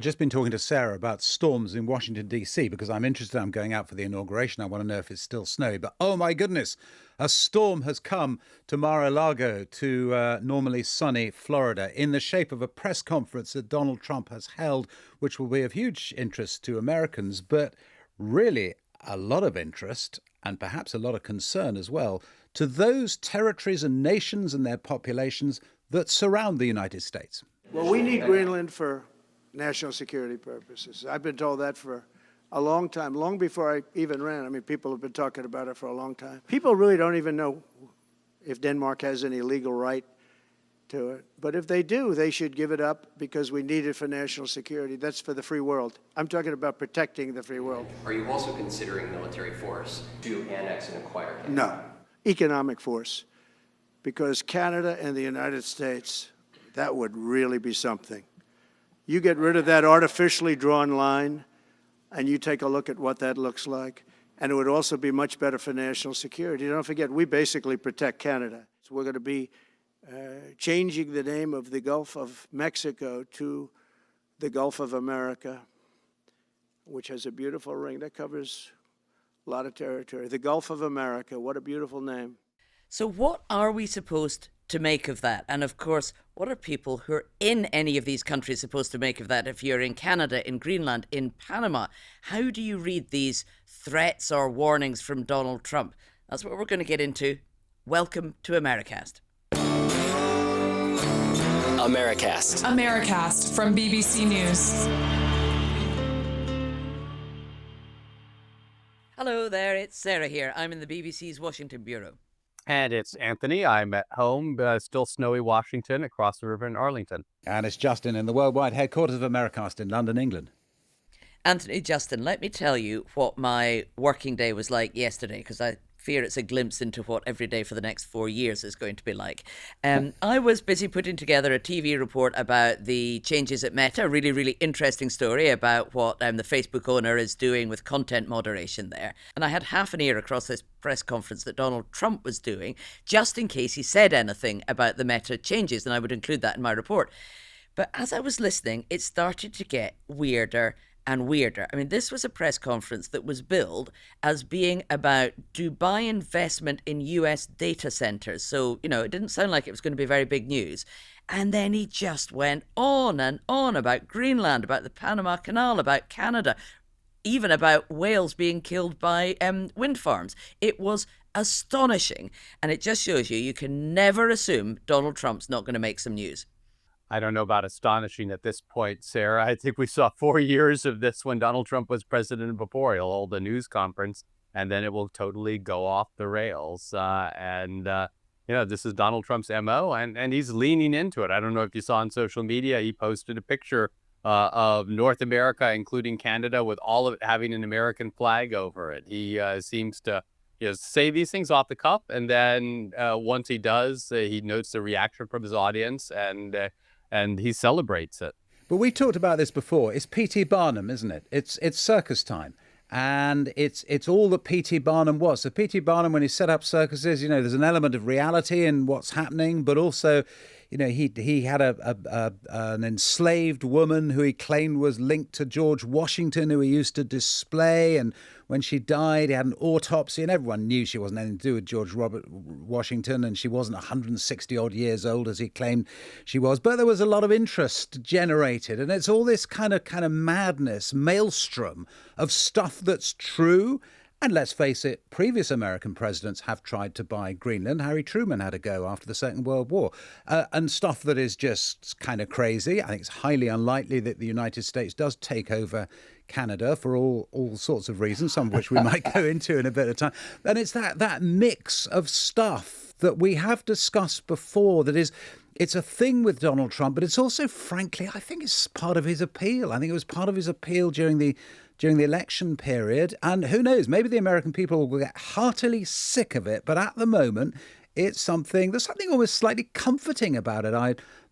I've just been talking to Sarah about storms in Washington, D.C., because I'm interested. I'm going out for the inauguration. I want to know if it's still snowy. But oh my goodness, a storm has come to Mar-a-Lago, to normally sunny Florida, in the shape of a press conference that Donald Trump has held, which will be of huge interest to Americans, but really a lot of interest and perhaps a lot of concern as well to those territories and nations and their populations that surround the United States. Well, we need Greenland for national security purposes. I've been told that for a long time, long before I even ran. I mean, people have been talking about it for a long time. People really don't even know if Denmark has any legal right to it. But if they do, they should give it up because we need it for national security. That's for the free world. I'm talking about protecting the free world. Are you also considering military force to annex and acquire Canada? No. Economic force. Because Canada and the United States, that would really be something. You get rid of that artificially drawn line, and you take a look at what that looks like, and it would also be much better for national security. Don't forget, we basically protect Canada. So we're going to be changing the name of the Gulf of Mexico to the Gulf of America, which has a beautiful ring that covers a lot of territory. The Gulf of America, what a beautiful name. So what are we supposed to make of that? And of course, what are people who are in any of these countries supposed to make of that? If you're in Canada, in Greenland, in Panama, how do you read these threats or warnings from Donald Trump? That's what we're going to get into. Welcome to Americast. Americast from BBC News. Hello there, it's Sarah here. I'm in the BBC's Washington Bureau. And it's Anthony. I'm at home, still snowy Washington, across the river in Arlington. And it's Justin in the worldwide headquarters of Americast in London, England. Anthony, Justin, let me tell you what my working day was like yesterday, because I fear it's a glimpse into what every day for the next 4 years is going to be like. I was busy putting together a TV report about the changes at Meta, a really, really interesting story about what the Facebook owner is doing with content moderation there. And I had half an ear across this press conference that Donald Trump was doing, just in case he said anything about the Meta changes, and I would include that in my report. But as I was listening, it started to get weirder and weirder. I mean, this was a press conference that was billed as being about Dubai investment in US data centers. So, it didn't sound like it was going to be very big news. And then he just went on and on about Greenland, about the Panama Canal, about Canada, even about whales being killed by wind farms. It was astonishing. And it just shows you can never assume Donald Trump's not going to make some news. I don't know about astonishing at this point, Sarah. I think we saw 4 years of this when Donald Trump was president before. He'll hold a news conference, and then it will totally go off the rails. This is Donald Trump's MO, and he's leaning into it. I don't know if you saw on social media, he posted a picture of North America, including Canada, with all of it having an American flag over it. He seems to say these things off the cuff, and then once he does, he notes the reaction from his audience, and he celebrates it. But we talked about this before. It's P.T. Barnum, isn't it? It's circus time. And it's all that P.T. Barnum was. So P.T. Barnum, when he set up circuses, there's an element of reality in what's happening, but also, he had an enslaved woman who he claimed was linked to George Washington, who he used to display. And when she died, he had an autopsy, and everyone knew she wasn't anything to do with George Robert Washington, and she wasn't 160 odd years old as he claimed she was. But there was a lot of interest generated, and it's all this kind of madness, maelstrom of stuff that's true. And let's face it, previous American presidents have tried to buy Greenland. Harry Truman had a go after the Second World War. And stuff that is just kind of crazy. I think it's highly unlikely that the United States does take over Canada for all sorts of reasons, some of which we might go into in a bit of time. And it's that mix of stuff that we have discussed before that is... It's a thing with Donald Trump, but it's also, frankly, I think it's part of his appeal. I think it was part of his appeal during the election period. And who knows, maybe the American people will get heartily sick of it. But at the moment, there's something almost slightly comforting about it,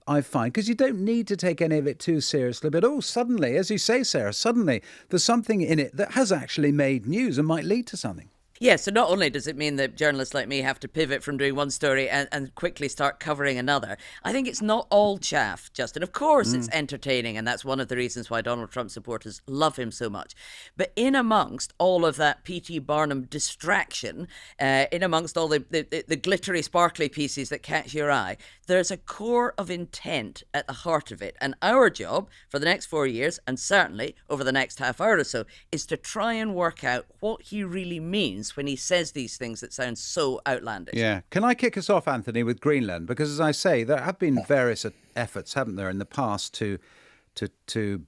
I find, because you don't need to take any of it too seriously. But suddenly, as you say, Sarah, suddenly there's something in it that has actually made news and might lead to something. Yeah, so not only does it mean that journalists like me have to pivot from doing one story and quickly start covering another, I think it's not all chaff, Justin. Of course, it's entertaining, and that's one of the reasons why Donald Trump supporters love him so much. But in amongst all of that P.T. Barnum distraction, in amongst all the glittery, sparkly pieces that catch your eye, there's a core of intent at the heart of it. And our job for the next 4 years, and certainly over the next half hour or so, is to try and work out what he really means when he says these things that sound so outlandish. Yeah. Can I kick us off, Anthony, with Greenland? Because, as I say, there have been various efforts, haven't there, in the past to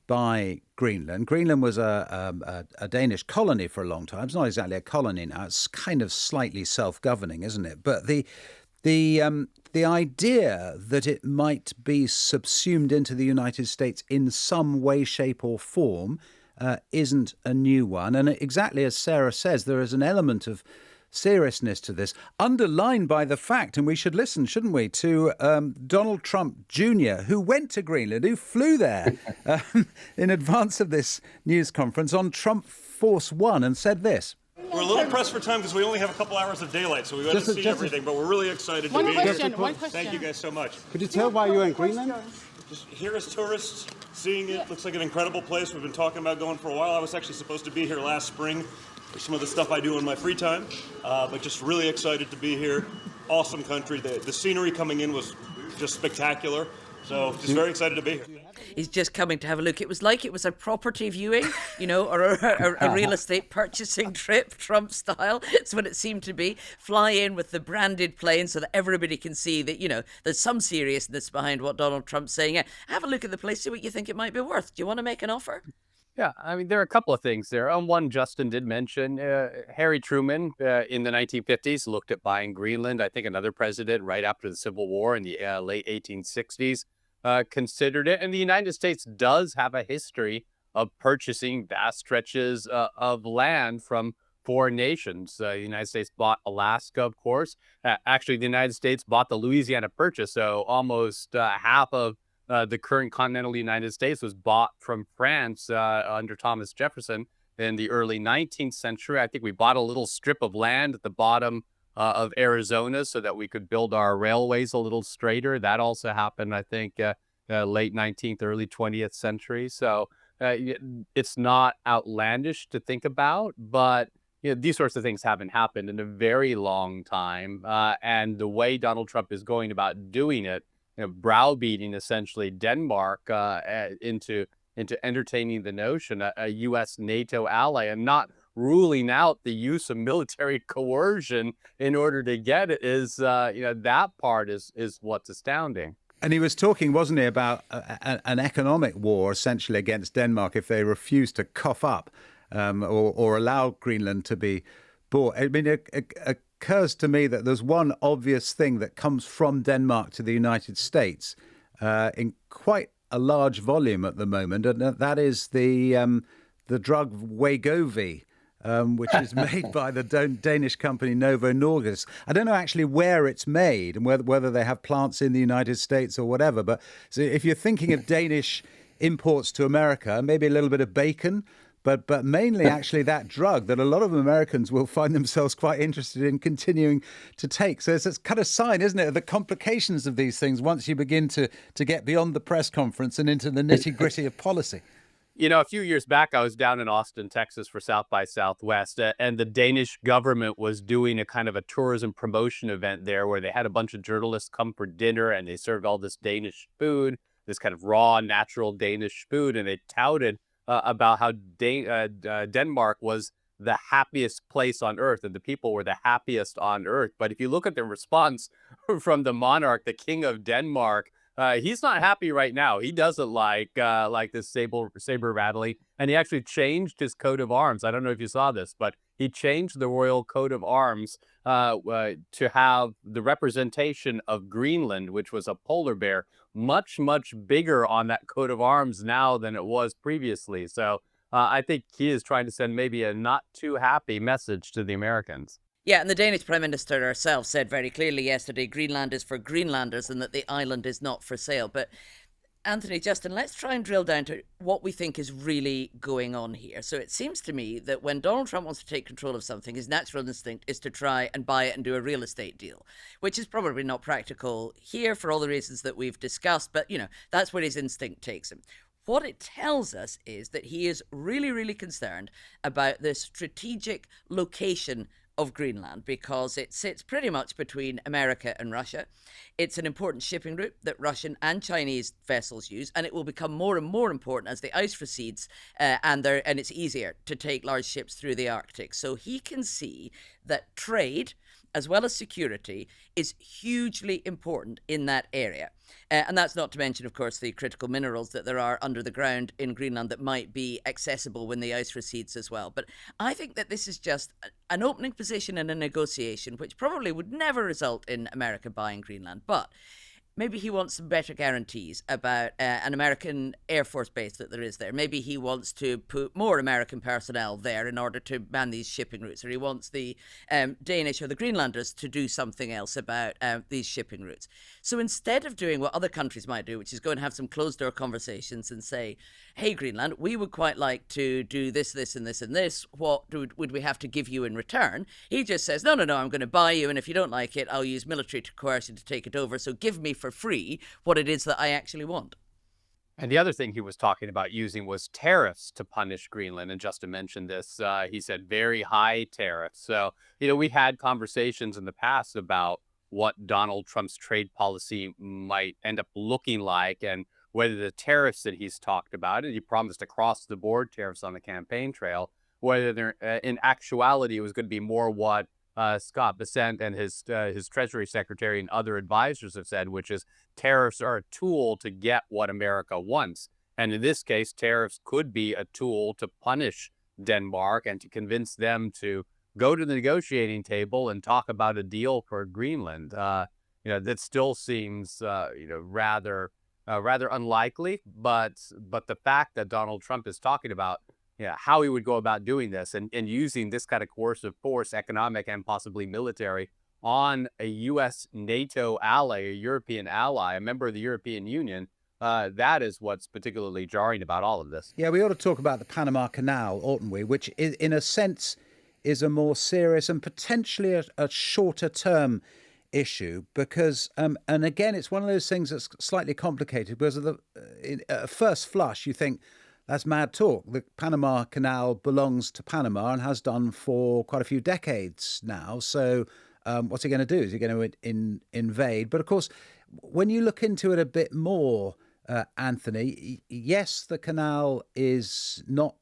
buy Greenland. Greenland was a Danish colony for a long time. It's not exactly a colony now. It's kind of slightly self-governing, isn't it? But the idea that it might be subsumed into the United States in some way, shape, or form isn't a new one. And exactly as Sarah says, there is an element of seriousness to this, underlined by the fact, and we should listen, shouldn't we, to Donald Trump Jr., who went to Greenland, who flew there in advance of this news conference on Trump Force One and said this. We're a little pressed for time because we only have a couple hours of daylight, so we got to see everything, but we're really excited to be here. One question. Thank you guys so much. Could you tell why you're in Greenland? Just here as tourists, seeing it, looks like an incredible place. We've been talking about going for a while. I was actually supposed to be here last spring for some of the stuff I do in my free time, but just really excited to be here. Awesome country. The scenery coming in was just spectacular. So just very excited to be here. He's just coming to have a look. It was like it was a property viewing, or a real estate purchasing trip, Trump style. It's what it seemed to be. Fly in with the branded plane so that everybody can see that, there's some seriousness behind what Donald Trump's saying. Yeah, have a look at the place, see what you think it might be worth. Do you want to make an offer? Yeah, I mean, there are a couple of things there. One, Justin did mention Harry Truman in the 1950s looked at buying Greenland. I think another president right after the Civil War in the late 1860s considered it. And the United States does have a history of purchasing vast stretches of land from foreign nations. The United States bought Alaska, of course. Actually, the United States bought the Louisiana Purchase, so almost half of the current continental United States was bought from France under Thomas Jefferson in the early 19th century. I think we bought a little strip of land at the bottom of Arizona so that we could build our railways a little straighter. That also happened, I think, late 19th, early 20th century. So it's not outlandish to think about, but these sorts of things haven't happened in a very long time. And the way Donald Trump is going about doing it, browbeating essentially Denmark into entertaining the notion, a U.S. NATO ally, and not ruling out the use of military coercion in order to get it is, that part is what's astounding. And he was talking, wasn't he, about an economic war essentially against Denmark if they refused to cough up or allow Greenland to be bought. I mean, it occurs to me that there's one obvious thing that comes from Denmark to the United States in quite a large volume at the moment, and that is the drug Wegovy, which is made by the Danish company Novo Nordisk. I don't know actually where it's made and whether they have plants in the United States or whatever, but so if you're thinking of Danish imports to America, maybe a little bit of bacon, but mainly actually that drug that a lot of Americans will find themselves quite interested in continuing to take. So it's a kind of sign, isn't it, of the complications of these things once you begin to get beyond the press conference and into the nitty-gritty of policy. A few years back, I was down in Austin, Texas for South by Southwest, and the Danish government was doing a kind of a tourism promotion event there where they had a bunch of journalists come for dinner and they served all this Danish food, this kind of raw, natural Danish food, and they touted about how Denmark was the happiest place on earth and the people were the happiest on earth. But if you look at the response from the monarch, the king of Denmark, he's not happy right now. He doesn't like this saber rattling, and he actually changed his coat of arms. I don't know if you saw this, but he changed the royal coat of arms to have the representation of Greenland, which was a polar bear, much, much bigger on that coat of arms now than it was previously. So I think he is trying to send maybe a not too happy message to the Americans. Yeah, and the Danish Prime Minister herself said very clearly yesterday Greenland is for Greenlanders and that the island is not for sale. But Anthony, Justin, let's try and drill down to what we think is really going on here. So it seems to me that when Donald Trump wants to take control of something, his natural instinct is to try and buy it and do a real estate deal, which is probably not practical here for all the reasons that we've discussed. But, that's where his instinct takes him. What it tells us is that he is really, really concerned about the strategic location of Greenland because it sits pretty much between America and Russia. It's an important shipping route that Russian and Chinese vessels use, and it will become more and more important as the ice recedes and it's easier to take large ships through the Arctic. So he can see that trade, as well as security, is hugely important in that area. And that's not to mention, of course, the critical minerals that there are under the ground in Greenland that might be accessible when the ice recedes as well. But I think that this is just an opening position in a negotiation, which probably would never result in America buying Greenland. But maybe he wants some better guarantees about an American Air Force base that there is there. Maybe he wants to put more American personnel there in order to man these shipping routes, or he wants the Danish or the Greenlanders to do something else about these shipping routes. So instead of doing what other countries might do, which is go and have some closed-door conversations and say, hey, Greenland, we would quite like to do this, this, and this, and this. What would we have to give you in return? He just says, no, I'm going to buy you, and if you don't like it, I'll use military coercion to take it over. So give me for free what it is that I actually want. And the other thing he was talking about using was tariffs to punish Greenland. And Justin mentioned this. He said very high tariffs. So, we had conversations in the past about what Donald Trump's trade policy might end up looking like and whether the tariffs that he's talked about, and he promised across the board tariffs on the campaign trail, whether they're in actuality it was going to be more what Scott Bessent and his Treasury Secretary and other advisors have said, which is tariffs are a tool to get what America wants. And in this case, tariffs could be a tool to punish Denmark and to convince them to go to the negotiating table and talk about a deal for Greenland. That still seems, rather unlikely. But the fact that Donald Trump is talking about how he would go about doing this and using this kind of coercive force, economic and possibly military, on a U.S. NATO ally, a European ally, a member of the European Union, that is what's particularly jarring about all of this. Yeah, we ought to talk about the Panama Canal, oughtn't we? Which, in a sense, is a more serious and potentially a shorter-term issue because, and again, it's one of those things that's slightly complicated because at first flush, you think, that's mad talk. The Panama Canal belongs to Panama and has done for quite a few decades now. So what's he going to do? Is he going to invade? But of course, when you look into it a bit more, Anthony, yes, the canal is not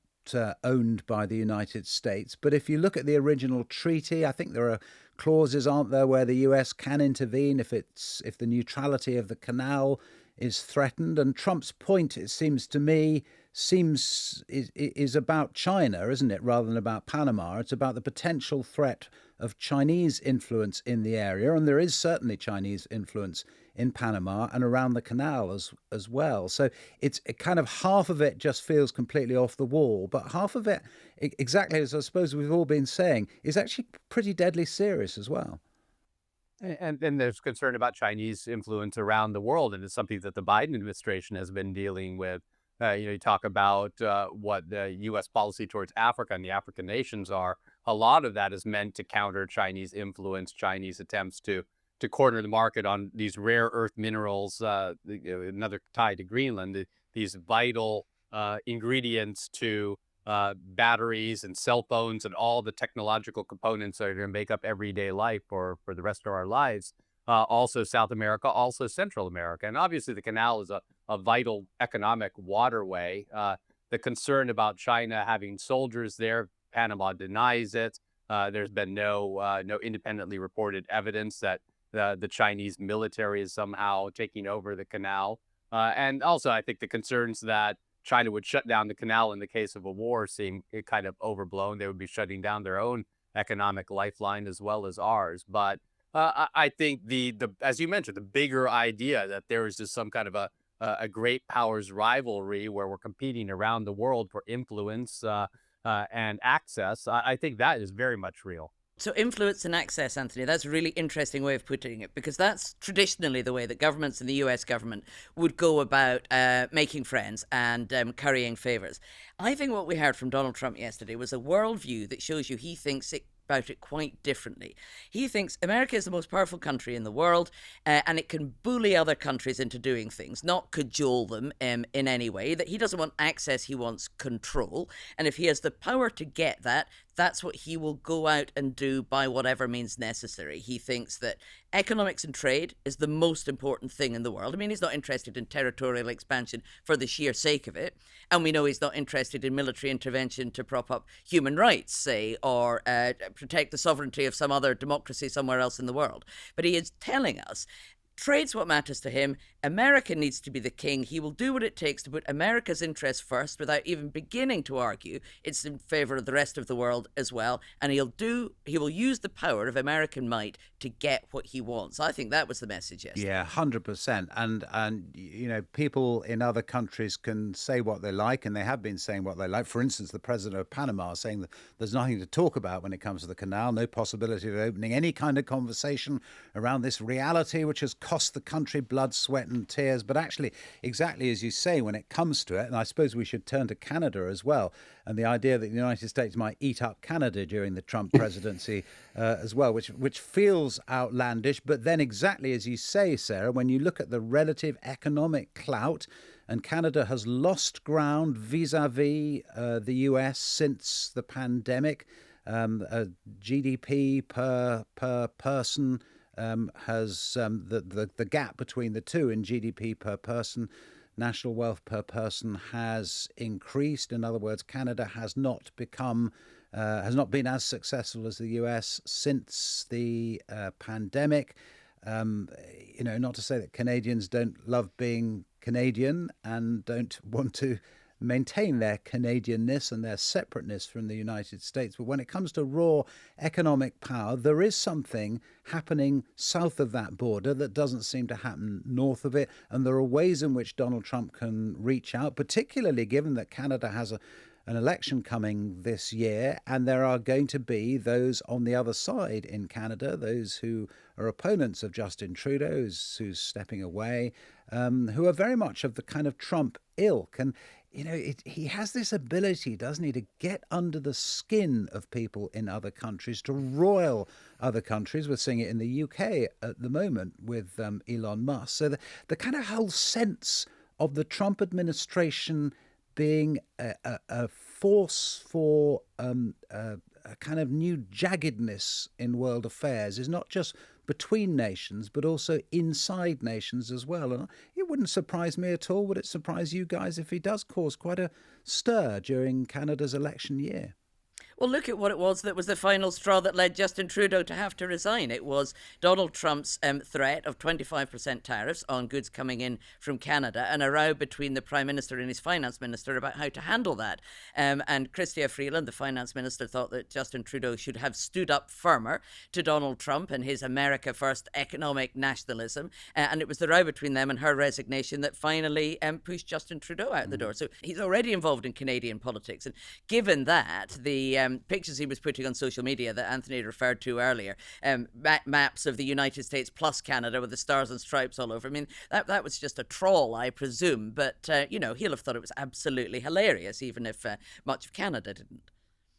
owned by the United States. But if you look at the original treaty, I think there are clauses, aren't there, where the US can intervene if the neutrality of the canal is threatened. And Trump's point, it seems to me, is about China, isn't it, rather than about Panama? It's about the potential threat of Chinese influence in the area, and there is certainly Chinese influence in Panama and around the canal as well. So it's kind of half of it just feels completely off the wall, but half of it, exactly as I suppose we've all been saying, is actually pretty deadly serious as well. And there's concern about Chinese influence around the world, and it's something that the Biden administration has been dealing with. You talk about what the U.S. policy towards Africa and the African nations are. A lot of that is meant to counter Chinese influence, Chinese attempts to corner the market on these rare earth minerals, another tie to Greenland, these vital ingredients to batteries and cell phones and all the technological components that are going to make up everyday life for the rest of our lives. Also South America, also Central America. And obviously the canal is a vital economic waterway. The concern about China having soldiers there, Panama denies it. There's been no independently reported evidence that the Chinese military is somehow taking over the canal. And also, I think the concerns that China would shut down the canal in the case of a war seem kind of overblown. They would be shutting down their own economic lifeline as well as ours. But I think the as you mentioned, the bigger idea that there is just some kind of a great powers rivalry where we're competing around the world for influence and access, I think that is very much real. So influence and access, Anthony, that's a really interesting way of putting it, because that's traditionally the way that governments in the US government would go about making friends and currying favors. I think what we heard from Donald Trump yesterday was a worldview that shows you he thinks about it quite differently. He thinks America is the most powerful country in the world, and it can bully other countries into doing things, not cajole them in any way. That he doesn't want access, he wants control. And if he has the power to get that, that's what he will go out and do by whatever means necessary. He thinks that economics and trade is the most important thing in the world. I mean, he's not interested in territorial expansion for the sheer sake of it. And we know he's not interested in military intervention to prop up human rights, say, or protect the sovereignty of some other democracy somewhere else in the world. But he is telling us trade's what matters to him. America needs to be the king. He will do what it takes to put America's interests first without even beginning to argue it's in favor of the rest of the world as well. And he will use the power of American might to get what he wants. I think that was the message yesterday. Yeah, 100%. And people in other countries can say what they like, and they have been saying what they like. For instance, the president of Panama saying that there's nothing to talk about when it comes to the canal, no possibility of opening any kind of conversation around this reality, which has cost the country blood, sweat and tears. But actually, exactly as you say, when it comes to it, and I suppose we should turn to Canada as well, and the idea that the United States might eat up Canada during the Trump presidency as well, which feels outlandish. But then exactly as you say, Sarah, when you look at the relative economic clout, and Canada has lost ground vis-a-vis the US since the pandemic, GDP per person has the gap between the two in GDP per person, national wealth per person has increased. In other words, Canada has not been as successful as the US since the pandemic. Not to say that Canadians don't love being Canadian and don't want to maintain their Canadianness and their separateness from the United States. But when it comes to raw economic power, there is something happening south of that border that doesn't seem to happen north of it. And there are ways in which Donald Trump can reach out, particularly given that Canada has an election coming this year, and there are going to be those on the other side in Canada, those who are opponents of Justin Trudeau, who's stepping away, who are very much of the kind of Trump ilk. And he has this ability, doesn't he, to get under the skin of people in other countries, to roil other countries. We're seeing it in the UK at the moment with Elon Musk. So the kind of whole sense of the Trump administration being a force for a kind of new jaggedness in world affairs is not just between nations, but also inside nations as well. And it wouldn't surprise me at all. Would it surprise you guys if he does cause quite a stir during Canada's election year? Well, look at what it was that was the final straw that led Justin Trudeau to have to resign. It was Donald Trump's threat of 25% tariffs on goods coming in from Canada, and a row between the Prime Minister and his Finance Minister about how to handle that. And Chrystia Freeland, the Finance Minister, thought that Justin Trudeau should have stood up firmer to Donald Trump and his America First economic nationalism. And it was the row between them and her resignation that finally pushed Justin Trudeau out the door. So he's already involved in Canadian politics. And given that, the pictures he was putting on social media that Anthony referred to earlier, maps of the United States plus Canada with the stars and stripes all over. I mean, that was just a troll, I presume. But, he'll have thought it was absolutely hilarious, even if much of Canada didn't.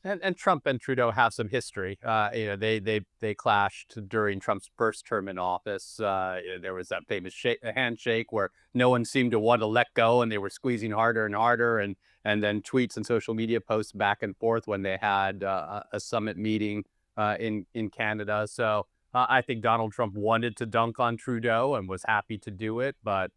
And Trump and Trudeau have some history. They clashed during Trump's first term in office. There was that famous handshake where no one seemed to want to let go, and they were squeezing harder and harder, and then tweets and social media posts back and forth when they had a summit meeting in Canada. So I think Donald Trump wanted to dunk on Trudeau and was happy to do it, but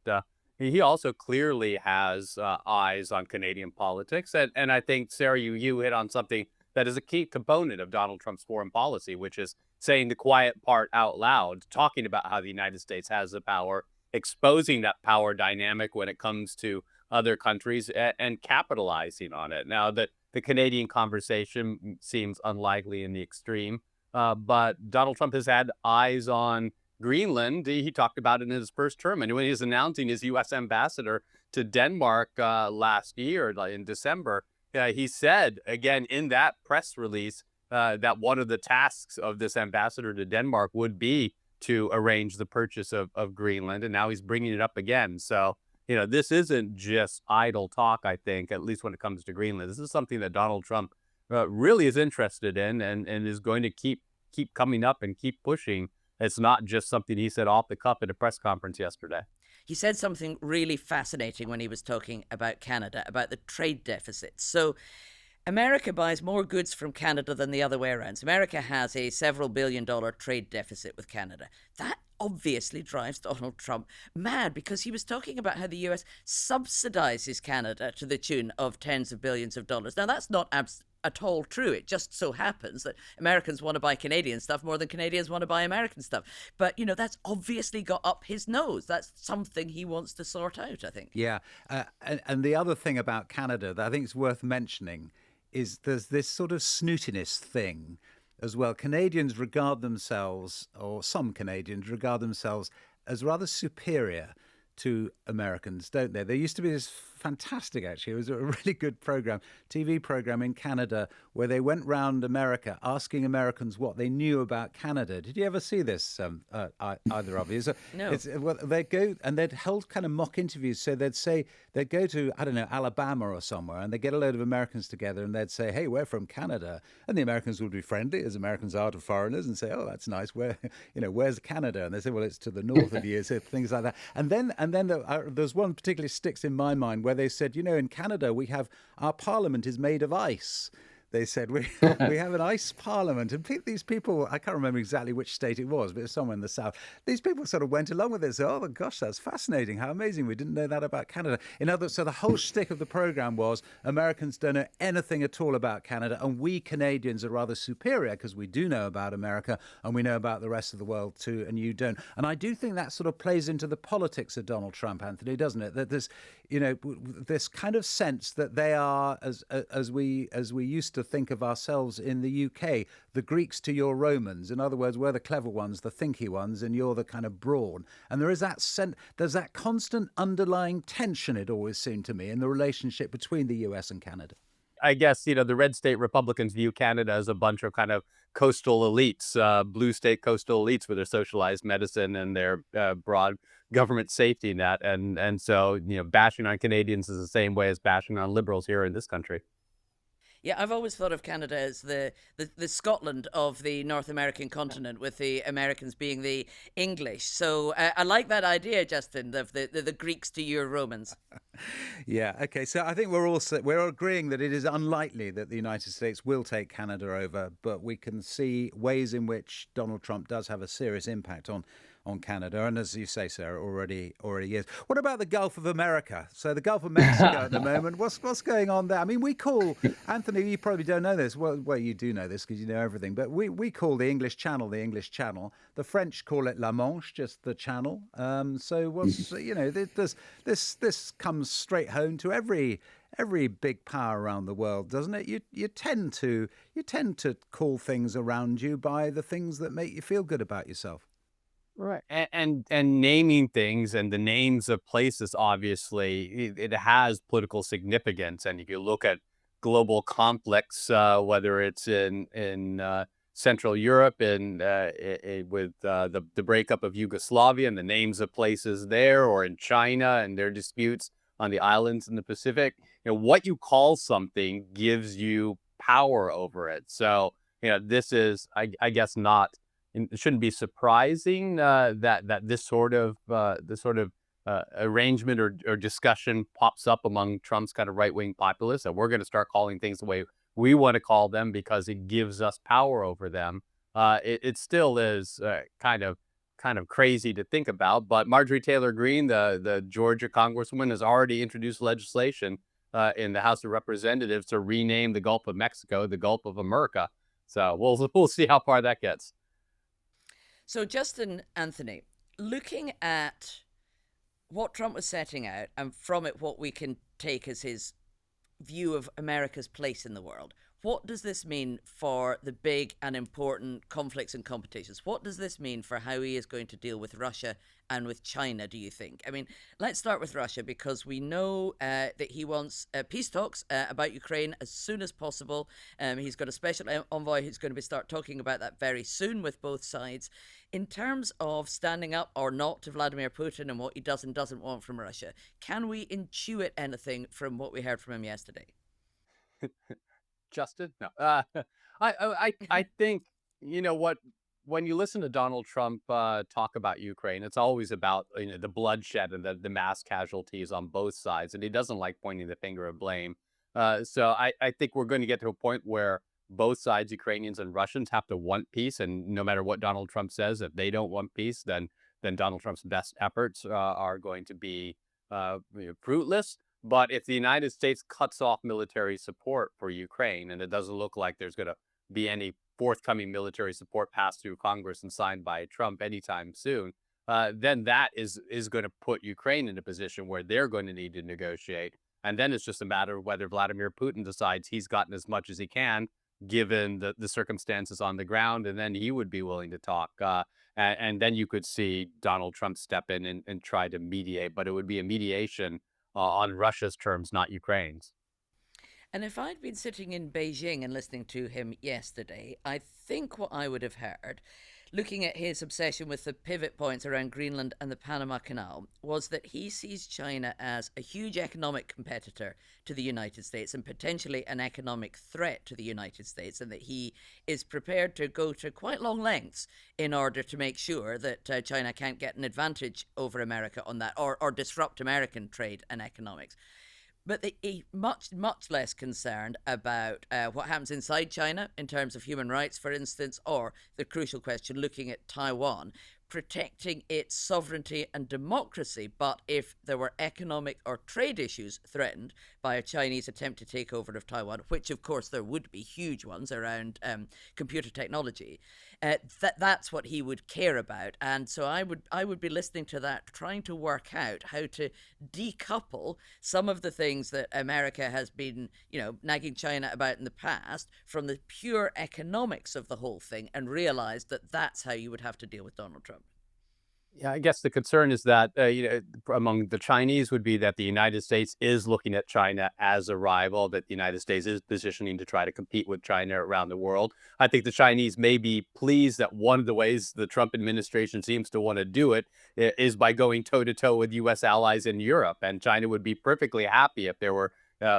he also clearly has eyes on Canadian politics. And I think, Sarah, you hit on something that is a key component of Donald Trump's foreign policy, which is saying the quiet part out loud, talking about how the United States has the power, exposing that power dynamic when it comes to other countries, and capitalizing on it. Now, the Canadian conversation seems unlikely in the extreme, but Donald Trump has had eyes on Greenland. He talked about it in his first term. And when he was announcing his U.S. ambassador to Denmark last year in December, he said, again, in that press release, that one of the tasks of this ambassador to Denmark would be to arrange the purchase of Greenland, and now he's bringing it up again. So, this isn't just idle talk, I think, at least when it comes to Greenland. This is something that Donald Trump really is interested in and is going to keep coming up and keep pushing. It's not just something he said off the cuff at a press conference yesterday. He said something really fascinating when he was talking about Canada, about the trade deficit. So America buys more goods from Canada than the other way around. So America has a several billion-dollar trade deficit with Canada. That obviously drives Donald Trump mad, because he was talking about how the US subsidizes Canada to the tune of tens of billions of dollars. Now, that's not at all true. It just so happens that Americans want to buy Canadian stuff more than Canadians want to buy American stuff. But, that's obviously got up his nose. That's something he wants to sort out, I think. Yeah. And the other thing about Canada that I think is worth mentioning is there's this sort of snootiness thing as well. Canadians regard themselves, or some Canadians regard themselves, as rather superior to Americans, don't they? There used to be this fantastic, actually, it was a really good TV program in Canada, where they went round America asking Americans what they knew about Canada. Did you ever see this, either of you? So No. well, they'd go and they'd hold kind of mock interviews. So they'd go to, I don't know, Alabama or somewhere, and they'd get a load of Americans together and they'd say, hey, we're from Canada. And the Americans would be friendly, as Americans are to foreigners, and say, oh, that's nice. Where's Canada? And they say, well, it's to the north of you, so things like that. And then there's one particularly sticks in my mind where they said, in Canada, our parliament is made of ice. They said, we have an ice parliament. And these people, I can't remember exactly which state it was, but it was somewhere in the south. These people sort of went along with it. So, oh, gosh, that's fascinating. How amazing. We didn't know that about Canada. So the whole shtick of the program was Americans don't know anything at all about Canada. And we Canadians are rather superior because we do know about America and we know about the rest of the world too, and you don't. And I do think that sort of plays into the politics of Donald Trump, Anthony, doesn't it? That there's, this kind of sense that they are, as we used to think of ourselves in the UK, the Greeks to your Romans. In other words, we're the clever ones, the thinky ones, and you're the kind of brawn. And there's that constant underlying tension, it always seemed to me, in the relationship between the US and Canada. I guess, the red state Republicans view Canada as a bunch of kind of coastal elites, blue state coastal elites with their socialized medicine and their broad government safety net. And so, bashing on Canadians is the same way as bashing on liberals here in this country. Yeah, I've always thought of Canada as the Scotland of the North American continent, with the Americans being the English. So I like that idea, Justin, of the Greeks to your Romans. Yeah, okay. So I think we're agreeing that it is unlikely that the United States will take Canada over, but we can see ways in which Donald Trump does have a serious impact on Canada, and as you say, Sarah, already is. What about the Gulf of America? So the Gulf of Mexico at the moment, what's going on there? I mean, we call, Anthony, you probably don't know this. Well, you do know this because you know everything, but we call the English Channel the English Channel. The French call it La Manche, just the channel. So this comes straight home to every big power around the world, doesn't it? You tend to call things around you by the things that make you feel good about yourself. Right. And naming things and the names of places, obviously, it has political significance. And if you look at global conflicts, whether it's in Central Europe and with the breakup of Yugoslavia and the names of places there, or in China and their disputes on the islands in the Pacific, what you call something gives you power over it. So, this is, I guess, not. It shouldn't be surprising that this sort of arrangement or discussion pops up among Trump's kind of right-wing populists, that we're going to start calling things the way we want to call them because it gives us power over them. It still is kind of crazy to think about. But Marjorie Taylor Greene, the Georgia congresswoman, has already introduced legislation in the House of Representatives to rename the Gulf of Mexico the Gulf of America. So we'll see how far that gets. So, Justin, Anthony, looking at what Trump was setting out, and from it what we can take as his view of America's place in the world, what does this mean for the big and important conflicts and competitions? What does this mean for how he is going to deal with Russia and with China, do you think? I mean, let's start with Russia, because we know that he wants peace talks about Ukraine as soon as possible. He's got a special envoy who's going to start talking about that very soon with both sides. In terms of standing up or not to Vladimir Putin and what he does and doesn't want from Russia, can we intuit anything from what we heard from him yesterday? Justin? No. I think, you know what, when you listen to Donald Trump talk about Ukraine, it's always about, the bloodshed and the mass casualties on both sides, and he doesn't like pointing the finger of blame. So I think we're going to get to a point where both sides, Ukrainians and Russians, have to want peace, and no matter what Donald Trump says, if they don't want peace, then Donald Trump's best efforts are going to be fruitless. But if the United States cuts off military support for Ukraine, and it doesn't look like there's going to be any forthcoming military support passed through Congress and signed by Trump anytime soon, then that is going to put Ukraine in a position where they're going to need to negotiate. And then it's just a matter of whether Vladimir Putin decides he's gotten as much as he can, given the circumstances on the ground, and then he would be willing to talk. And then you could see Donald Trump step in and try to mediate, but it would be a mediation on Russia's terms, not Ukraine's. And if I'd been sitting in Beijing and listening to him yesterday, I think what I would have heard, looking at his obsession with the pivot points around Greenland and the Panama Canal, was that he sees China as a huge economic competitor to the United States and potentially an economic threat to the United States, and that he is prepared to go to quite long lengths in order to make sure that China can't get an advantage over America on that, or disrupt American trade and economics. But they much less concerned about what happens inside China in terms of human rights, for instance, or the crucial question looking at Taiwan, protecting its sovereignty and democracy. But if there were economic or trade issues threatened by a Chinese attempted takeover of Taiwan, which of course there would be huge ones around computer technology, that's what he would care about. And so I would be listening to that, trying to work out how to decouple some of the things that America has been, nagging China about in the past from the pure economics of the whole thing, and realize that that's how you would have to deal with Donald Trump. Yeah, I guess the concern is that, among the Chinese would be that the United States is looking at China as a rival, that the United States is positioning to try to compete with China around the world. I think the Chinese may be pleased that one of the ways the Trump administration seems to want to do it is by going toe-to-toe with U.S. allies in Europe. And China would be perfectly happy if there were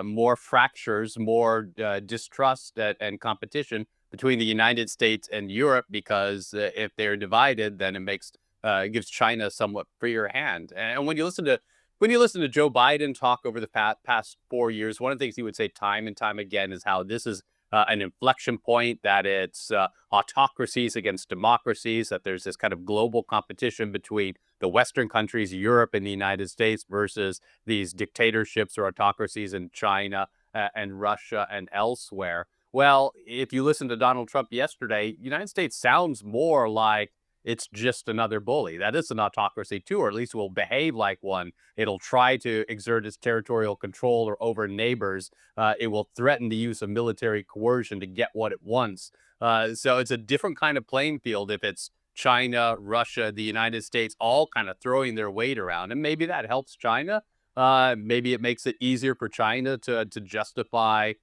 more fractures, more distrust and competition between the United States and Europe, because if they're divided, then it gives China a somewhat freer hand. And when you listen to Joe Biden talk over the past 4 years, one of the things he would say time and time again is how this is an inflection point, that it's autocracies against democracies, that there's this kind of global competition between the Western countries, Europe and the United States, versus these dictatorships or autocracies in China and Russia and elsewhere. Well, if you listen to Donald Trump yesterday, the United States sounds more like it's just another bully. That is an autocracy too, or at least will behave like one. It'll try to exert its territorial control over neighbors. It will threaten the use of military coercion to get what it wants. So it's a different kind of playing field if it's China, Russia, the United States, all kind of throwing their weight around. And maybe that helps China. Maybe it makes it easier for China to justify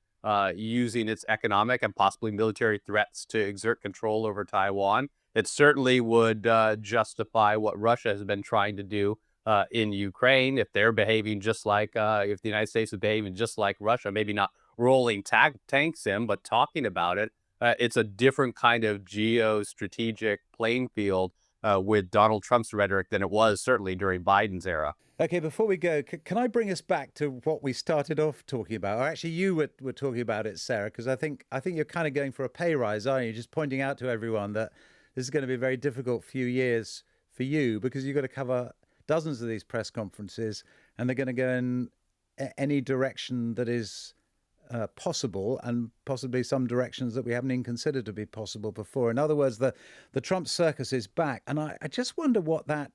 using its economic and possibly military threats to exert control over Taiwan. It certainly would justify what Russia has been trying to do in Ukraine. If they're behaving just like, if the United States is behaving just like Russia, maybe not rolling tanks in, but talking about it, it's a different kind of geostrategic playing field with Donald Trump's rhetoric than it was certainly during Biden's era. Okay, before we go, can I bring us back to what we started off talking about? Or actually, you were talking about it, Sarah, because I think you're kind of going for a pay rise, aren't you? Just pointing out to everyone that this is going to be a very difficult few years for you, because you've got to cover dozens of these press conferences, and they're going to go in any direction that is possible, and possibly some directions that we haven't even considered to be possible before. In other words, the Trump circus is back. And I just wonder what that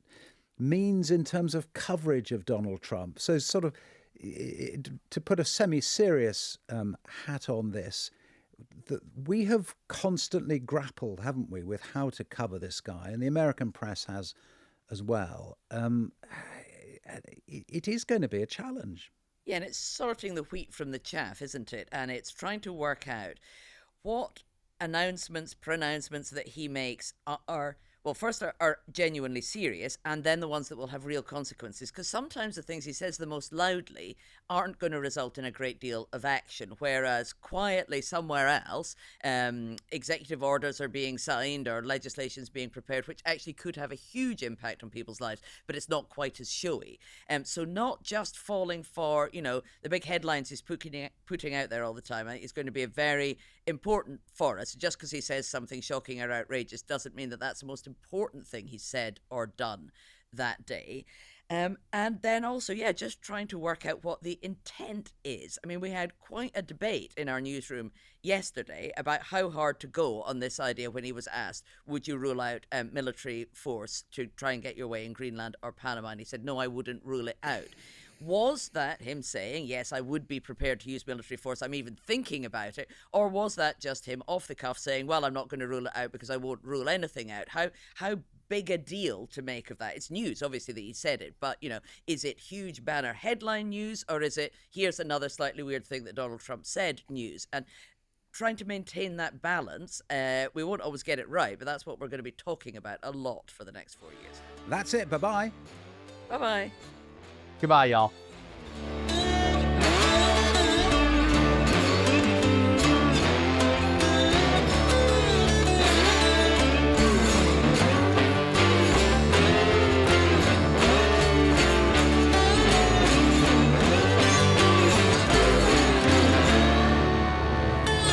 means in terms of coverage of Donald Trump. So sort of, to put a semi-serious hat on this, we have constantly grappled, haven't we, with how to cover this guy, and the American press has as well. It is going to be a challenge. Yeah, and it's sorting the wheat from the chaff, isn't it? And it's trying to work out what announcements, pronouncements that he makes are well, first are genuinely serious, and then the ones that will have real consequences. Because sometimes the things he says the most loudly aren't going to result in a great deal of action, whereas quietly somewhere else, executive orders are being signed or legislation's being prepared, which actually could have a huge impact on people's lives, but it's not quite as showy. So not just falling for, the big headlines he's putting out there all the time. It's going to be a very important for us. Just because he says something shocking or outrageous doesn't mean that that's the most important thing he said or done that day. And then also, just trying to work out what the intent is. I mean, we had quite a debate in our newsroom yesterday about how hard to go on this idea when he was asked, would you rule out military force to try and get your way in Greenland or Panama? And he said, no, I wouldn't rule it out. Was that him saying, yes, I would be prepared to use military force, I'm even thinking about it? Or was that just him off the cuff saying, well, I'm not going to rule it out because I won't rule anything out? How big a deal to make of that? It's news, obviously, that he said it, but, is it huge banner headline news, or is it, here's another slightly weird thing that Donald Trump said news? And trying to maintain that balance, we won't always get it right, but that's what we're going to be talking about a lot for the next 4 years. That's it. Bye-bye. Bye-bye. Goodbye, y'all.